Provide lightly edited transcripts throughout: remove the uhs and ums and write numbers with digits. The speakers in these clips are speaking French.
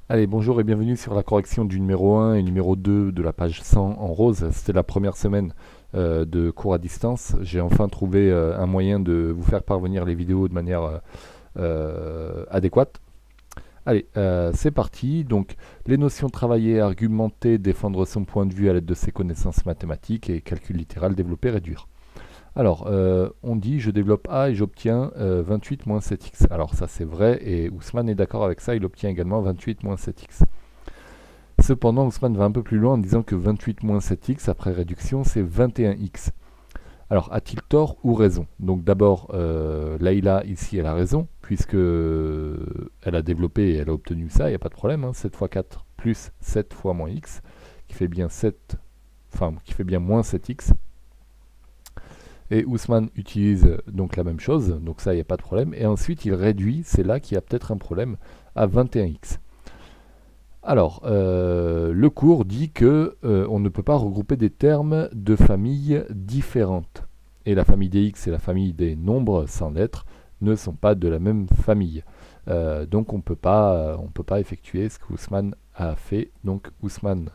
Allez, bonjour et bienvenue sur la correction du numéro 1 et numéro 2 de la page 100 en rose. C'était la première semaine de cours à distance. J'ai enfin trouvé un moyen de vous faire parvenir les vidéos de manière adéquate. Allez, c'est parti. Donc, les notions travailler, argumenter, défendre son point de vue à l'aide de ses connaissances mathématiques et calcul littéral, développer, réduire. Alors, on dit je développe A et j'obtiens 28 moins 7x. Alors ça c'est vrai et Ousmane est d'accord avec ça, il obtient également 28 moins 7x. Cependant, Ousmane va un peu plus loin en disant que 28 moins 7x après réduction c'est 21x. Alors a-t-il tort ou raison? Donc d'abord, Laïla ici elle a raison, puisque elle a développé et elle a obtenu ça, il n'y a pas de problème, hein, 7 fois 4 plus 7 fois moins x, qui fait bien 7, enfin qui fait bien moins 7x. Et Ousmane utilise donc la même chose, donc ça, il n'y a pas de problème. Et ensuite, il réduit, c'est là qu'il y a peut-être un problème, à 21x. Alors, le cours dit que on ne peut pas regrouper des termes de familles différentes. Et la famille des x et la famille des nombres sans lettres ne sont pas de la même famille. Donc on ne peut pas effectuer ce que Ousmane a fait. Donc Ousmane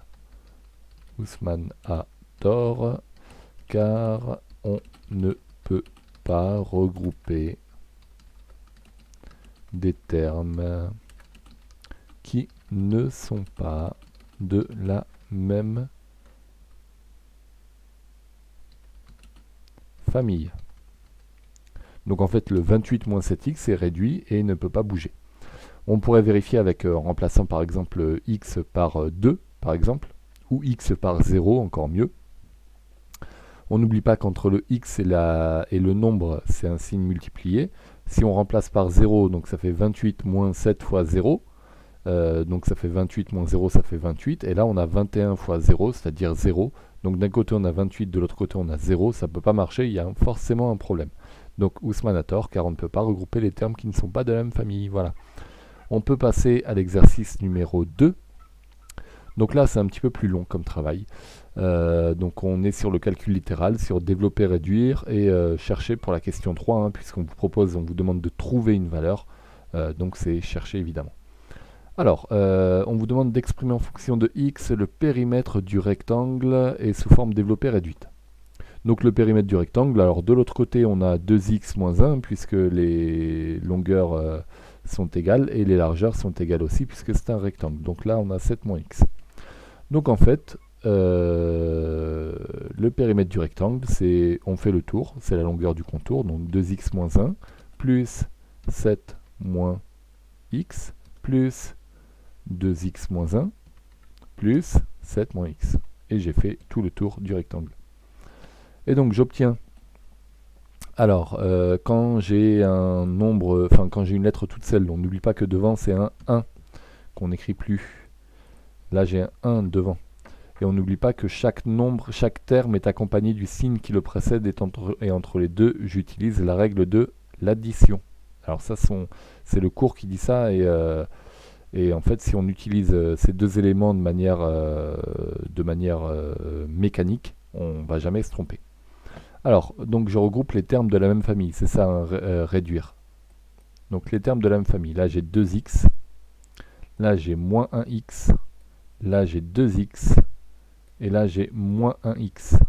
a tort car on ne peut pas regrouper des termes qui ne sont pas de la même famille. Donc en fait le 28 moins 7x est réduit et ne peut pas bouger. On pourrait vérifier avec en remplaçant par exemple x par 2 par exemple, ou x par 0 encore mieux. On n'oublie pas qu'entre le x et le nombre, c'est un signe multiplié. Si on remplace par 0, donc ça fait 28 moins 7 fois 0. Donc ça fait 28 moins 0, ça fait 28. Et là, on a 21 fois 0, c'est-à-dire 0. Donc d'un côté, on a 28, de l'autre côté, on a 0. Ça ne peut pas marcher, il y a forcément un problème. Donc Ousmane a tort, car on ne peut pas regrouper les termes qui ne sont pas de la même famille. Voilà. On peut passer à l'exercice numéro 2. Donc là, c'est un petit peu plus long comme travail. Donc on est sur le calcul littéral, sur développer, réduire et chercher pour la question 3, hein, puisqu'on vous propose, on vous demande de trouver une valeur. Donc c'est chercher évidemment. Alors, on vous demande d'exprimer en fonction de x le périmètre du rectangle et sous forme développée réduite. Donc le périmètre du rectangle, alors de l'autre côté on a 2x moins 1 puisque les longueurs sont égales et les largeurs sont égales aussi puisque c'est un rectangle. Donc là on a 7 moins x. Donc en fait, le périmètre du rectangle, c'est on fait le tour, c'est la longueur du contour, donc 2x moins 1 plus 7 moins x plus 2x moins 1 plus 7 moins x. Et j'ai fait tout le tour du rectangle. Et donc j'obtiens, alors quand j'ai un nombre, enfin quand j'ai une lettre toute seule, on n'oublie pas que devant c'est un 1 qu'on n'écrit plus. Là j'ai un 1 devant. Et on n'oublie pas que chaque nombre, chaque terme est accompagné du signe qui le précède et entre les deux, j'utilise la règle de l'addition. Alors ça, c'est le cours qui dit ça et en fait, si on utilise ces deux éléments de manière mécanique, on ne va jamais se tromper. Alors, donc je regroupe les termes de la même famille, c'est ça, hein, réduire. Donc les termes de la même famille, là j'ai 2x, là j'ai moins 1x, là j'ai 2x, et là j'ai moins 1x.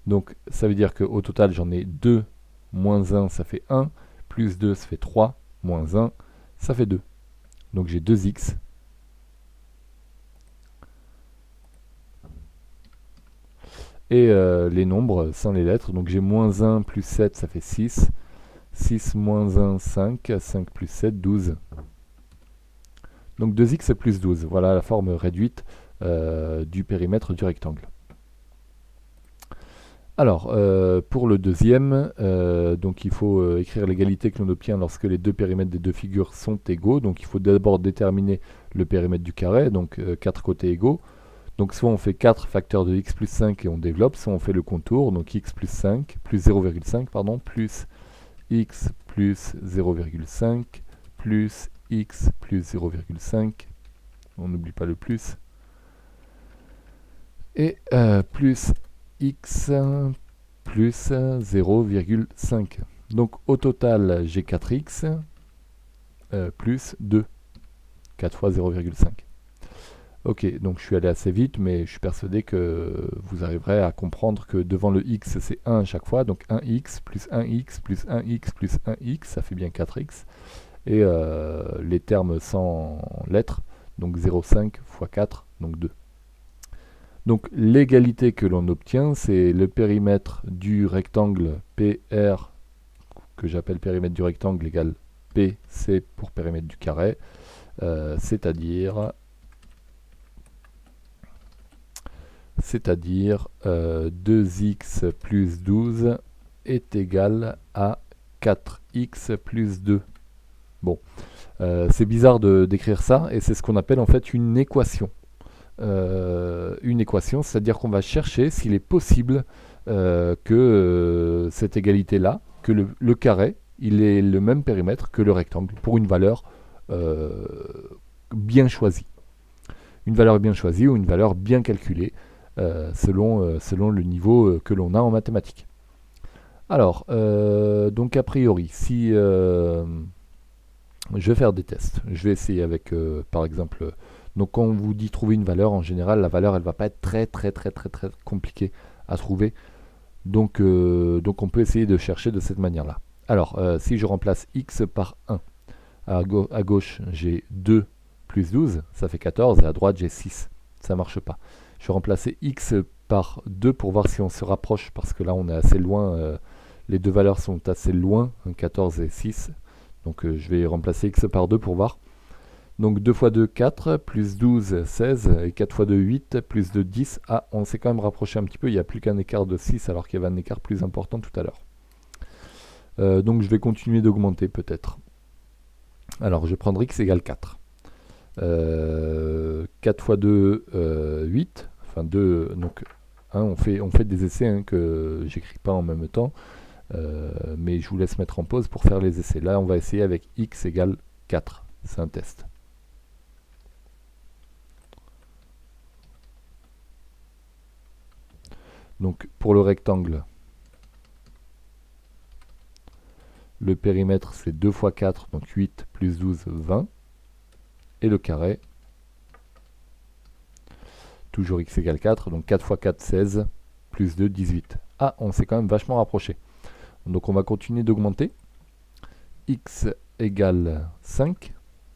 Donc ça veut dire qu'au total j'en ai 2, moins 1 ça fait 1, plus 2 ça fait 3, moins 1 ça fait 2. Donc j'ai 2x. Et les nombres sans les lettres, donc j'ai moins 1 plus 7 ça fait 6, 6 moins 1 5, 5 plus 7 12. Donc 2x plus 12, voilà la forme réduite du périmètre du rectangle. Alors, pour le deuxième, donc il faut écrire l'égalité que l'on obtient lorsque les deux périmètres des deux figures sont égaux. Donc il faut d'abord déterminer le périmètre du carré, donc 4 côtés égaux. Donc soit on fait 4 facteurs de x plus 5 et on développe, soit on fait le contour, donc x plus 5, plus 0,5, pardon, plus x plus 0,5, plus x plus 0,5, on n'oublie pas le plus, et plus x plus 0,5. Donc au total, j'ai 4x plus 2. 4 fois 0,5. Ok, donc je suis allé assez vite, mais je suis persuadé que vous arriverez à comprendre que devant le x, c'est 1 à chaque fois. Donc 1x plus 1x plus 1x plus 1x, ça fait bien 4x. Et les termes sans lettres, donc 0,5 fois 4, donc 2. Donc l'égalité que l'on obtient, c'est le périmètre du rectangle PR, que j'appelle périmètre du rectangle, égale PC pour périmètre du carré, c'est-à-dire 2x plus 12 est égal à 4x plus 2. Bon, c'est bizarre d'écrire ça, et c'est ce qu'on appelle en fait une équation. Une équation, c'est-à-dire qu'on va chercher s'il est possible que cette égalité-là, que le carré, il ait le même périmètre que le rectangle, pour une valeur bien choisie. Une valeur bien choisie ou une valeur bien calculée, selon le niveau que l'on a en mathématiques. Alors, donc a priori, si je vais faire des tests, je vais essayer avec, par exemple, donc quand on vous dit trouver une valeur, en général, la valeur, elle va pas être très compliquée à trouver. Donc on peut essayer de chercher de cette manière-là. Alors, si je remplace x par 1, à gauche, j'ai 2 plus 12, ça fait 14, et à droite, j'ai 6. Ça marche pas. Je vais remplacer x par 2 pour voir si on se rapproche, parce que là, on est assez loin. Les deux valeurs sont assez loin, 14 et 6. Donc je vais remplacer x par 2 pour voir. Donc 2 fois 2, 4, plus 12, 16, et 4 fois 2, 8, plus 2, 10. Ah, on s'est quand même rapproché un petit peu, il n'y a plus qu'un écart de 6, alors qu'il y avait un écart plus important tout à l'heure. Donc je vais continuer d'augmenter peut-être. Alors je vais prendre x égale 4. 4 fois 2, 8. Enfin 2, donc hein, on fait des essais hein, que j'écris pas en même temps. Mais je vous laisse mettre en pause pour faire les essais. Là on va essayer avec x égale 4. C'est un test. Donc pour le rectangle, le périmètre c'est 2 fois 4, donc 8 plus 12, 20. Et le carré, toujours x égale 4, donc 4 fois 4, 16, plus 2, 18. Ah, on s'est quand même vachement rapproché. Donc on va continuer d'augmenter. X égale 5,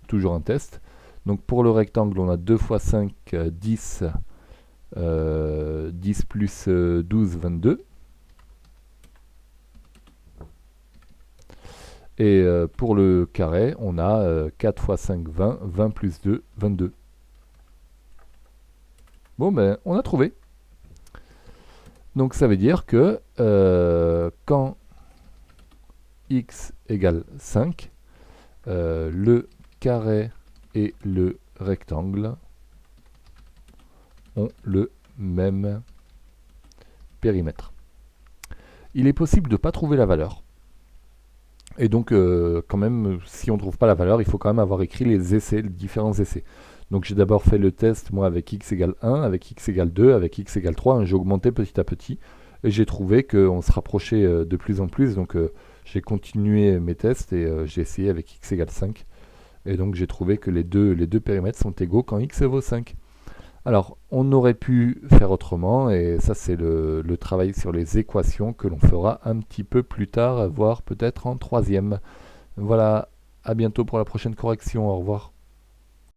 toujours un test. Donc pour le rectangle, on a 2 fois 5, 10, 10 plus 12, 22. Et pour le carré, on a 4 fois 5, 20, 20 plus 2, 22. Bon, ben, on a trouvé. Donc ça veut dire que quand x égale 5, le carré et le rectangle ont le même périmètre. Il est possible de ne pas trouver la valeur. Et donc, quand même, si on ne trouve pas la valeur, il faut quand même avoir écrit les essais, les différents essais. Donc j'ai d'abord fait le test, moi, avec x égale 1, avec x égale 2, avec x égale 3. Hein, j'ai augmenté petit à petit. Et j'ai trouvé qu'on se rapprochait de plus en plus. Donc j'ai continué mes tests et j'ai essayé avec x égale 5. Et donc j'ai trouvé que les deux périmètres sont égaux quand x vaut 5. Alors, on aurait pu faire autrement, et ça c'est le travail sur les équations que l'on fera un petit peu plus tard, voire peut-être en troisième. Voilà, à bientôt pour la prochaine correction, au revoir.